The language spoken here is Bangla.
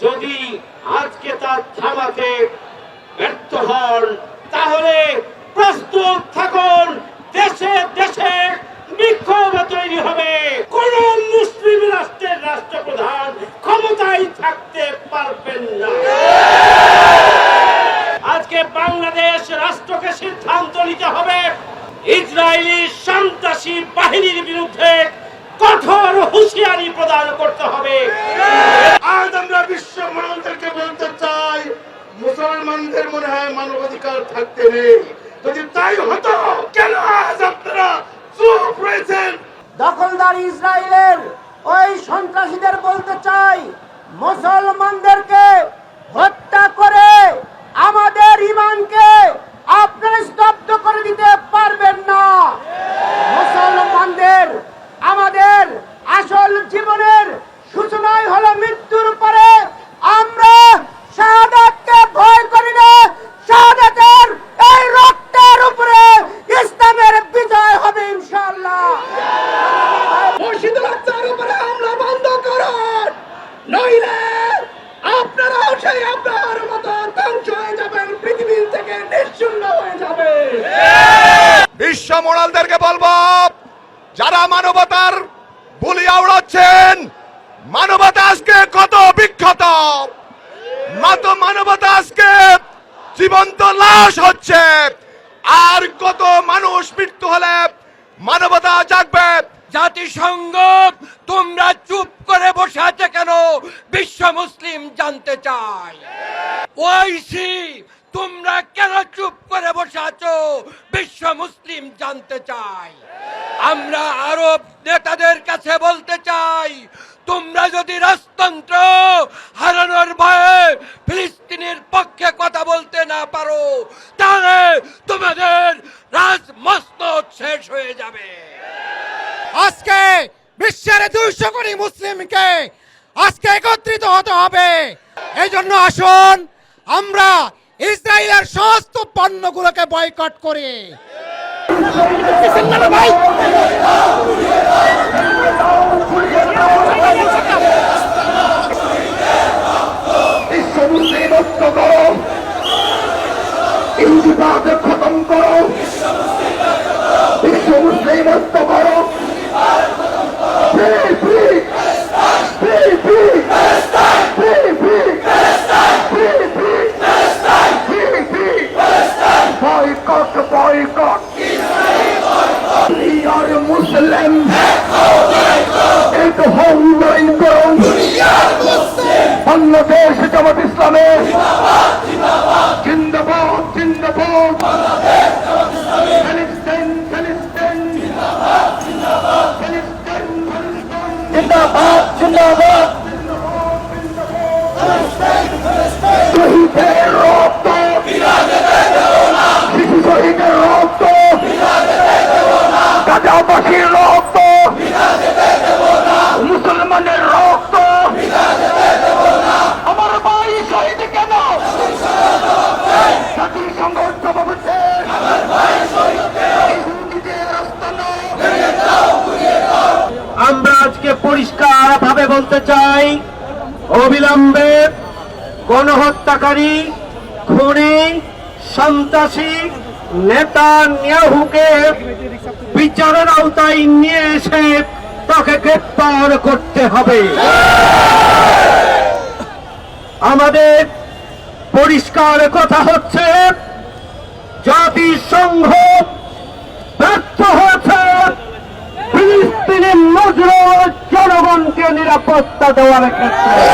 যদি আজকে তার থামাতে ব্যর্থ হন তাহলে প্রস্তুত থাকুন, দেশে দেশে বিক্ষোভ তৈরি হবে। কোন মুসলিম রাষ্ট্রের রাষ্ট্রপ্রধান ক্ষমতায় থাকতে পারবেন না। আজকে বাংলাদেশ রাষ্ট্রকে সিদ্ধান্ত নিতে হবে ইসরায়েলি সন্ত্রাসী বাহিনীর বিরুদ্ধে কঠোর হুঁশিয়ারি প্রদান করতে হবে। আজ আমরা বিশ্ব মানবদেরকে বলতে চাই, মুসলমানদের মনে হয় মানবাধিকার থাকতে নেই। যদি তাই হতো কেন আজ আপনারা চুপ রয়েছেন? দখলদার ইসরায়েলের ওই সন্ত্রাসীদের বলতে চাই, মুসলমানদেরকে হত্যা করে আমাদের ঈমানকে আপনারা স্তব্ধ করে দিতে পারবেন না। মুসলমানদের আমাদের আসল জীবনের সূচনাই হলো মৃত্যুর পরে। আমরা শাহাদাতকে ভয় করি না। শাহাদাতের এই রক্তের উপরে ইসলামের বিজয় হবে ইনশাআল্লাহ। মসজিদুল আকসার উপরে হামলা বন্ধ করুন, নইলে আপনারা সেই আপনার মতো ধ্বংস হয়ে যাবেন, পৃথিবী থেকে নিশ্চিহ্ন হয়ে যাবে। বিশ্ব মোড়ালদেরকে বলবো, যারা মানবতার বুলি আওড়াচ্ছেন, মানবতা আজকে কত বিখ্যাত, মানবতা আজকে জীবন্ত লাশ হচ্ছে। আর কত মানুষ মৃত্যু হলে মানবতা জাগবে? জাতিসংঘ তোমরা চুপ করে বসে আছে কেন বিশ্ব মুসলিম জানতে চায়। ওআইসি তোমরা কেন চুপ করে বসে আছো বিশ্ব মুসলিম জানতে চায়। আমরা আরব নেতাদের কাছে বলতে চাই, তোমরা যদি রাজতন্ত্র হারানোর ভয়ে ফিলিস্তিনের পক্ষে কথা বলতে না পারো, তাহলে তোমাদের রাজমসনদ শেষ হয়ে যাবে। আজকে বিশ্বের 200 কোটি মুসলিমকে আজকে একত্রিত হতে হবে। এই জন্য আসুন আমরা ইসরায়েলের সমস্ত পণ্যগুলোকে বয়কট করি। বিশ্ব মুসলিম ঐক্য করো, ইনতিফাদ খতম করো, বিশ্ব মুসলিম ঐক্য করো। Boycott, boycott. We are Muslim. एक होमलाइन करो। बांग्लादेश जमात इस्लामी जिंदाबाद जिंदाबाद। फिलिस्तीन फिलिस्तीन जिंदाबाद जिंदाबाद। শহীদের রক্ত শিশু শহীদের রক্ত গাজাবাসীর রক্ত মুসলমানের রক্ত আমার ভাই শহীদ কেন? জাতিসংঘ সভাপতি আমরা আজকে পরিষ্কার ভাবে বলতে চাই, অবিলম্বে গণহত্যাকারী খুনি সন্ত্রাসী নেতানিয়াহুকে বিচারের আওতায় নিয়ে এসে তাকে গ্রেফতার করতে হবে। আমাদের পরিষ্কার কথা হচ্ছে, জাতিসংঘ ব্যর্থ হয়েছে ফিলিস্তিনি মজলুম জনগণকে নিরাপত্তা দেওয়ার ক্ষেত্রে।